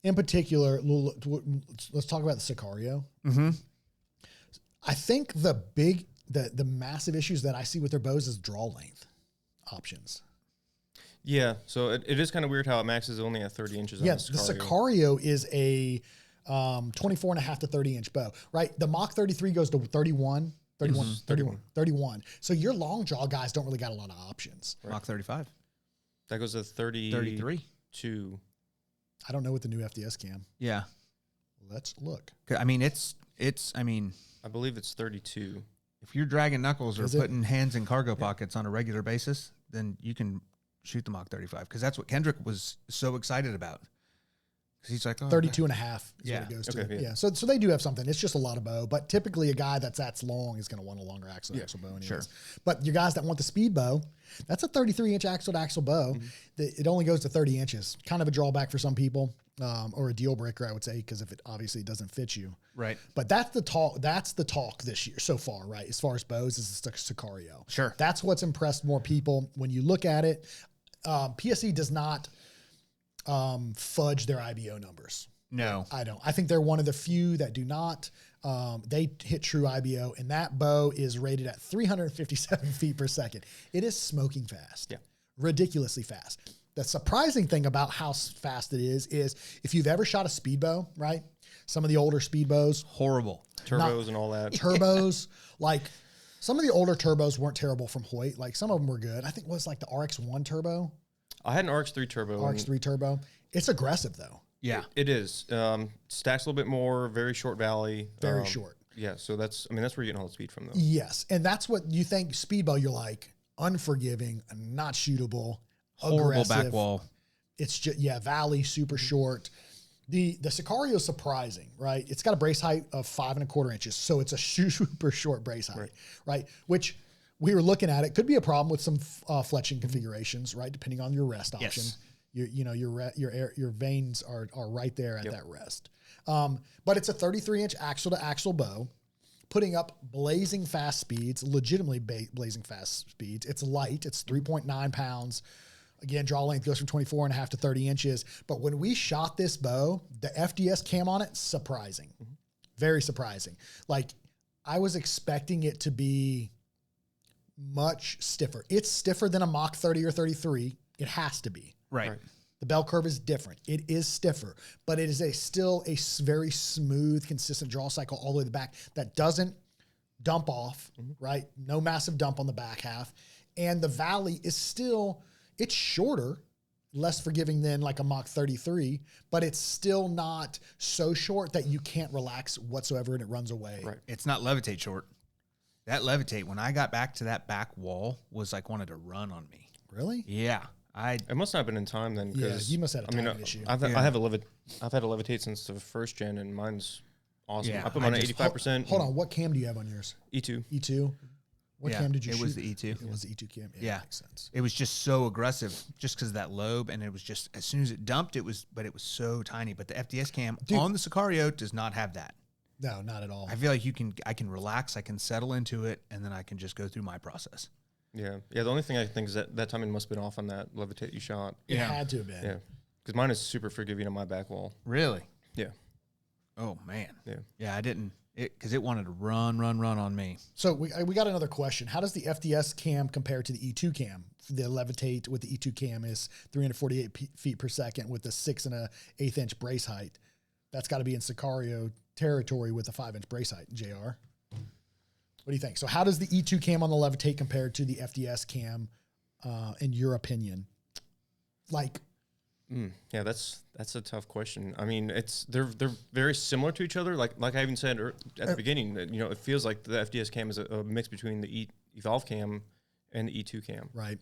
in particular, let's talk about the Sicario. Mm-hmm. I think the massive issues that I see with their bows is draw length options. Yeah, so it is kind of weird how it maxes only at 30 inches. Yes, on the Sicario is a 24 and a half to 30 inch bow, right? The Mach 33 goes to 31. 31. So your long draw guys don't really got a lot of options. Right. Mach 35. That goes to 33. I don't know what the new FDS cam. Yeah. Let's look. I mean, I believe it's 32. If you're dragging knuckles or putting hands in cargo pockets on a regular basis, then you can shoot the Mach 35, because that's what Kendrick was so excited about. Because he's like, 32 and a half is yeah. what it goes to. Okay, yeah. So they do have something. It's just a lot of bow, but typically a guy that's long is going to want a longer axle bow anyways. Sure. But your guys that want the speed bow, that's a 33 inch axle to axle bow. It only goes to 30 inches. Kind of a drawback for some people, or a deal breaker, I would say, because if it obviously doesn't fit you. Right. But that's the talk this year so far, right? As far as bows, is the Sicario. Sure. That's what's impressed more people. When you look at it, PSE does not fudge their IBO numbers. No, I don't. I think they're one of the few that do not. They hit true IBO, and that bow is rated at 357 feet per second. It is smoking fast. Yeah. Ridiculously fast. The surprising thing about how fast it is if you've ever shot a speed bow, right? Some of the older speed bows. Horrible. Turbos and all that. Turbos. Like some of the older turbos weren't terrible from Hoyt. Like some of them were good. I think it was like the RX-1 turbo. I had an RX-3 turbo. RX-3 turbo. It's aggressive though. Yeah, it is. Stacks a little bit more, very short valley. Very short. Yeah, so that's where you're getting all the speed from though. Yes, and that's what you think speedbow, you're like, unforgiving, not shootable, horrible aggressive. back wall. It's just, valley, super short. The Sicario is surprising, right? It's got a brace height of 5.25 inches, so it's a super short brace height, right? Which we were looking at, it could be a problem with some fletching configurations, right? Depending on your rest option. Yes. Your veins are right there at that rest. But it's a 33 inch axle to axle bow, putting up blazing fast speeds, legitimately blazing fast speeds. It's light. It's 3.9 pounds. Again, draw length goes from 24 and a half to 30 inches. But when we shot this bow, the FDS cam on it, surprising, very surprising. Like I was expecting it to be much stiffer. It's stiffer than a Mach 30 or 33. It has to be. Right. The bell curve is different. It is stiffer, but it is still a very smooth, consistent draw cycle all the way to the back that doesn't dump off, right? No massive dump on the back half. And the valley is still, it's shorter, less forgiving than like a Mach 33, but it's still not so short that you can't relax whatsoever and it runs away. Right. It's not Levitate short. That Levitate, when I got back to that back wall, was like wanted to run on me. Really? Yeah. It must not have been in time then. Yeah, you must have had a timing issue. I've had a Levitate since the first gen, and mine's awesome. Yeah, I put mine at 85%. Hold on, what cam do you have on yours? E2. E2? What cam did you shoot? It was the E2. It was the E2 cam. Yeah, that makes sense. It was just so aggressive just because of that lobe, and it was just, as soon as it dumped, it was so tiny. But the FDS cam on the Sicario does not have that. No, not at all. I feel like I can relax, I can settle into it, and then I can just go through my process. Yeah. The only thing I think is that timing must have been off on that Levitate you shot. It had to have been. Yeah. Because mine is super forgiving on my back wall. Really? Yeah. Oh, man. Yeah. Yeah, I didn't. Because it wanted to run on me. So we got another question. How does the FDS cam compare to the E2 cam? The Levitate with the E2 cam is 348 feet per second with a 6 1/8 inch brace height. That's got to be in Sicario territory with a 5 inch brace height, JR. What do you think? So how does the E2 cam on the Levitate compare to the FDS cam, in your opinion? Like, yeah, that's a tough question. I mean, they're very similar to each other. Like I even said at the beginning, that, it feels like the FDS cam is a mix between the Evolve cam and the E2 cam. Right.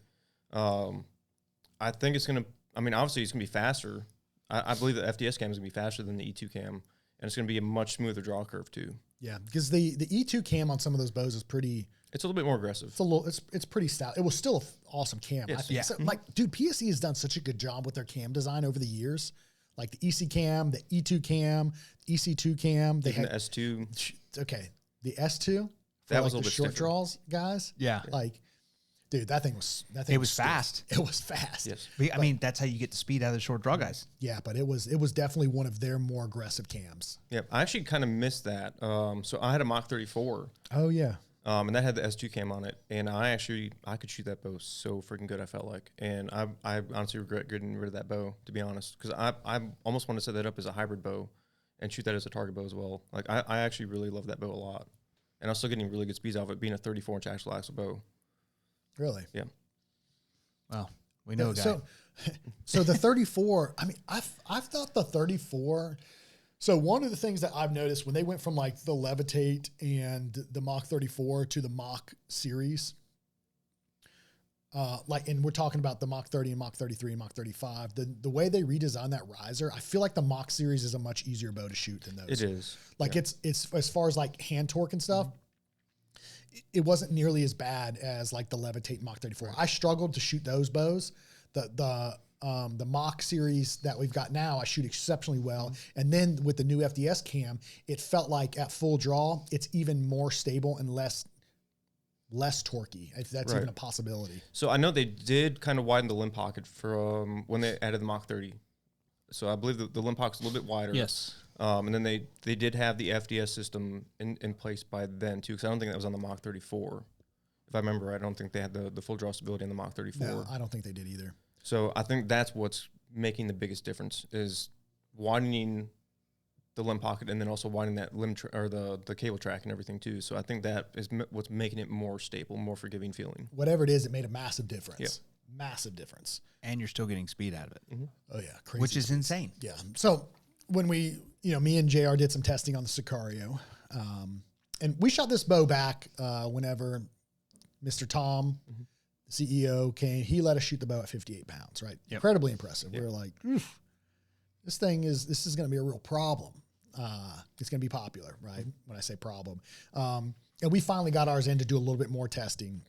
I think it's gonna. I mean, obviously it's gonna be faster. I believe the FDS cam is gonna be faster than the E2 cam, and it's gonna be a much smoother draw curve too. Yeah, because the E2 cam on some of those bows is pretty. It's a little bit more aggressive. It's pretty stout. It was still an awesome cam. Yes. I think. Yeah. So, like, dude, PSE has done such a good job with their cam design over the years. Like the EC cam, the E2 cam, EC2 cam. They Even had the S2. Okay, the S2. That was like a little the bit short stiffer. draws, guys. Yeah. Like Dude, that thing was fast. It was fast. Yes. I mean, that's how you get the speed out of the short draw guys. Yeah, but it was definitely one of their more aggressive cams. Yeah, I actually kind of missed that. So I had a Mach 34. Oh yeah. And that had the S2 cam on it, and I could shoot that bow so freaking good. I felt like, and I honestly regret getting rid of that bow, to be honest, because I almost want to set that up as a hybrid bow, and shoot that as a target bow as well. Like I actually really love that bow a lot, and I was still getting really good speeds out of it, being a 34-inch axle bow. Really? Yeah. Well, we know a guy. So the 34. I mean, I've thought the 34. So one of the things that I've noticed when they went from like the Levitate and the Mach 34 to the Mach series, and we're talking about the Mach 30 and Mach 33 and Mach 35, the way they redesigned that riser, I feel like the Mach series is a much easier bow to shoot than those. It is. Like it's as far as like hand torque and stuff, it wasn't nearly as bad as like the Levitate Mach 34. I struggled to shoot those bows. The Mach series that we've got now, I shoot exceptionally well. And then with the new FDS cam, it felt like at full draw, it's even more stable and less torquey, if that's even a possibility. So I know they did kind of widen the limb pocket from when they added the Mach 30. So I believe the limb pocket's a little bit wider. Yes. And then they did have the FDS system in place by then too, because I don't think that was on the Mach 34. If I remember right, I don't think they had the full draw stability in the Mach 34. No, I don't think they did either. So I think that's what's making the biggest difference is widening the limb pocket and then also widening that or the cable track and everything too. So I think that is what's making it more stable, more forgiving feeling. Whatever it is, it made a massive difference. Yeah. Massive difference. And you're still getting speed out of it. Mm-hmm. Oh yeah, crazy. Which is insane. Yeah. So when me and JR did some testing on the Sicario, and we shot this bow back whenever Mr. Tom, the CEO, came. He let us shoot the bow at 58 pounds, right? Yep. Incredibly impressive. Yep. We were like, this is going to be a real problem. It's going to be popular, right? When I say problem. And we finally got ours in to do a little bit more testing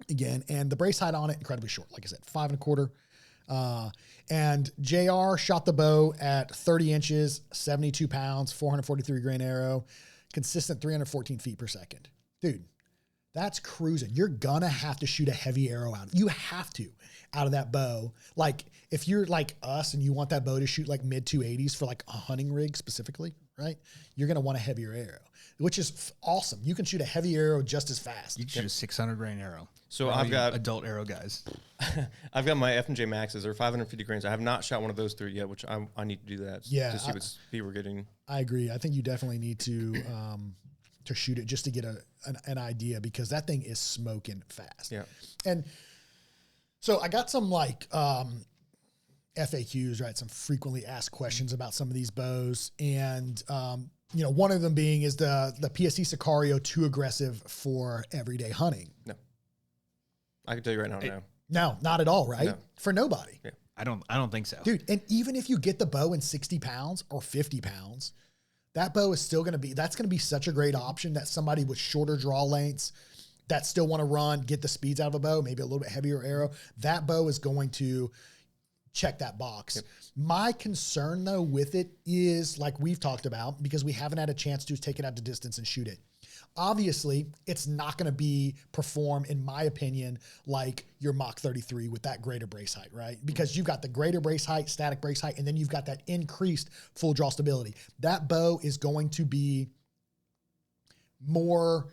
again. And the brace height on it, incredibly short. Like I said, 5 1/4. And JR shot the bow at 30 inches, 72 pounds, 443 grain arrow, consistent 314 feet per second. Dude, that's cruising. You're going to have to shoot a heavy arrow out. You have to out of that bow. Like if you're like us and you want that bow to shoot like mid 280s for like a hunting rig specifically, right? You're going to want a heavier arrow, which is awesome. You can shoot a heavy arrow just as fast. You can shoot a 600 grain arrow. So I've got adult arrow guys. I've got my F&J Maxes. They're 550 grains. I have not shot one of those through yet, which I need to do that. Yeah, to see what speed we're getting. I agree. I think you definitely need to shoot it just to get an idea, because that thing is smoking fast. Yeah. And so I got some like FAQs, right? Some frequently asked questions about some of these bows. And, one of them being, is the PSE Sicario too aggressive for everyday hunting? No. I can tell you right now, no. No, not at all, right? No. For nobody. Yeah. I don't think so. Dude, and even if you get the bow in 60 pounds or 50 pounds, that bow is still that's going to be such a great option that somebody with shorter draw lengths that still want to run, get the speeds out of a bow, maybe a little bit heavier arrow, that bow is going to check that box. Yep. My concern though with it is, like we've talked about, because we haven't had a chance to take it out to distance and shoot it. Obviously, it's not going to perform, in my opinion, like your Mach 33 with that greater brace height, right? Because you've got the greater brace height, static brace height, and then you've got that increased full draw stability. That bow is going to be more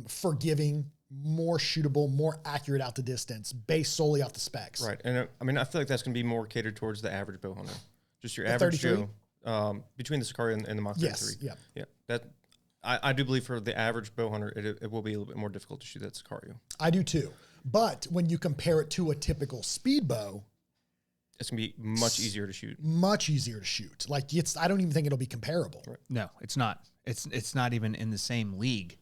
forgiving, more shootable, more accurate out to distance, based solely off the specs. Right. And I feel like that's going to be more catered towards the average bow hunter. Just your average Joe, between the Sicario and the Mach 33. Yes, yeah. Yeah. That I do believe for the average bow hunter, it will be a little bit more difficult to shoot that Sicario. I do too. But when you compare it to a typical speed bow, it's going to be much easier to shoot. Much easier to shoot. Like I don't even think it'll be comparable. Right. No, it's not. It's not even in the same league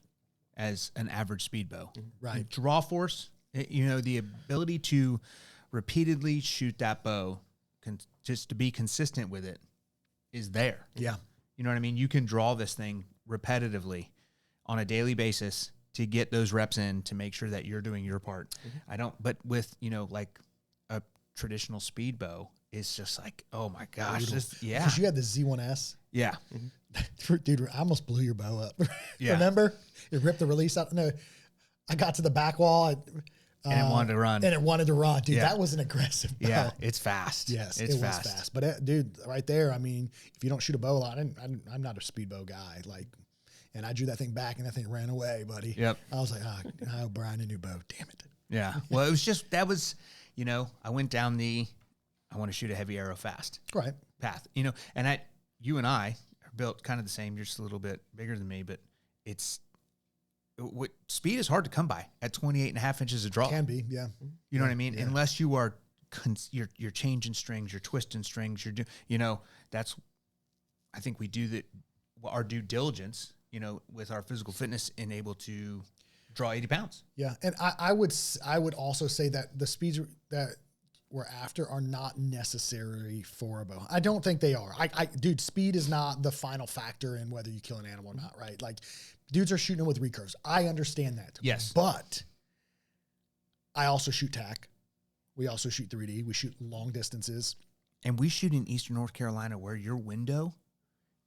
as an average speed bow. Right. Draw force, the ability to repeatedly shoot that bow, just to be consistent with it, is there. Yeah. You know what I mean? You can draw this thing repetitively on a daily basis to get those reps in, to make sure that you're doing your part. But with, like a traditional speed bow, it's just like, oh my gosh. Yeah. Because you had the Z1S. Yeah. Dude, I almost blew your bow up. Yeah. Remember? It ripped the release out. No, I got to the back wall. And it wanted to run. And it wanted to run. Dude, Yeah. that was an aggressive bow. Yeah, it's fast. Yes, it's it was fast. But dude, right there, I mean, if you don't shoot a bow a lot, I'm not a speedbow guy. Like, and I drew that thing back and that thing ran away, buddy. Yep. I was like, oh, Brian, a new bow. Damn it. Yeah. Well, it was just, that was, you know, I went down I want to shoot a heavy arrow fast Right. path, you know, and you and I are built kind of the same. You're just a little bit bigger than me, but speed is hard to come by at 28.5 inches of draw. Can be, yeah. You know what I mean? Yeah. Unless you are, you're changing strings, you're twisting strings, I think we do our due diligence, you know, with our physical fitness and able to draw 80 pounds. Yeah. And I would also say that the speeds that we're after are not necessary for a bow. I don't think they are. Dude, speed is not the final factor in whether you kill an animal or not, right? Like, dudes are shooting with recurves. I understand that. Yes. But I also shoot tack. We also shoot 3D. We shoot long distances. And we shoot in Eastern North Carolina where your window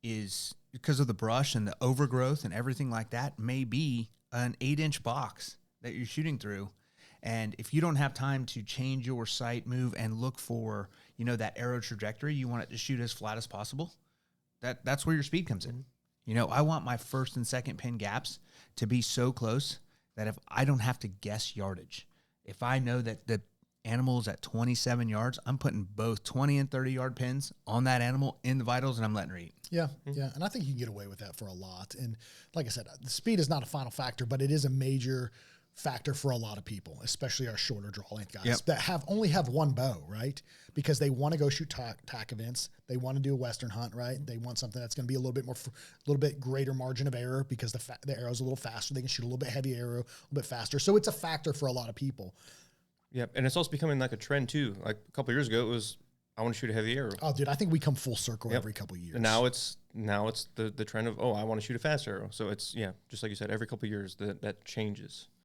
is, because of the brush and the overgrowth and everything like that, may be an 8-inch box that you're shooting through. And if you don't have time to change your sight move and look for, you know, that arrow trajectory, you want it to shoot as flat as possible. That's where your speed comes in. You know, I want my first and second pin gaps to be so close that if I don't have to guess yardage, if I know that the animal is at 27 yards, I'm putting both 20 and 30 yard pins on that animal in the vitals and I'm letting her eat. Yeah. Yeah. And I think you can get away with that for a lot. And like I said, the speed is not a final factor, but it is a major factor for a lot of people, especially our shorter draw length guys that only have one bow, right? Because they want to go shoot tack events. They want to do a Western hunt, right? They want something that's going to be a little bit greater margin of error because the arrow's a little faster. They can shoot a little bit heavy arrow, a little bit faster. So it's a factor for a lot of people. Yeah. And it's also becoming like a trend too. Like a couple of years ago, it was, I want to shoot a heavy arrow. Oh, dude, I think we come full circle every couple of years. And now it's the trend of, I want to shoot a fast arrow. So it's, just like you said, every couple of years that changes.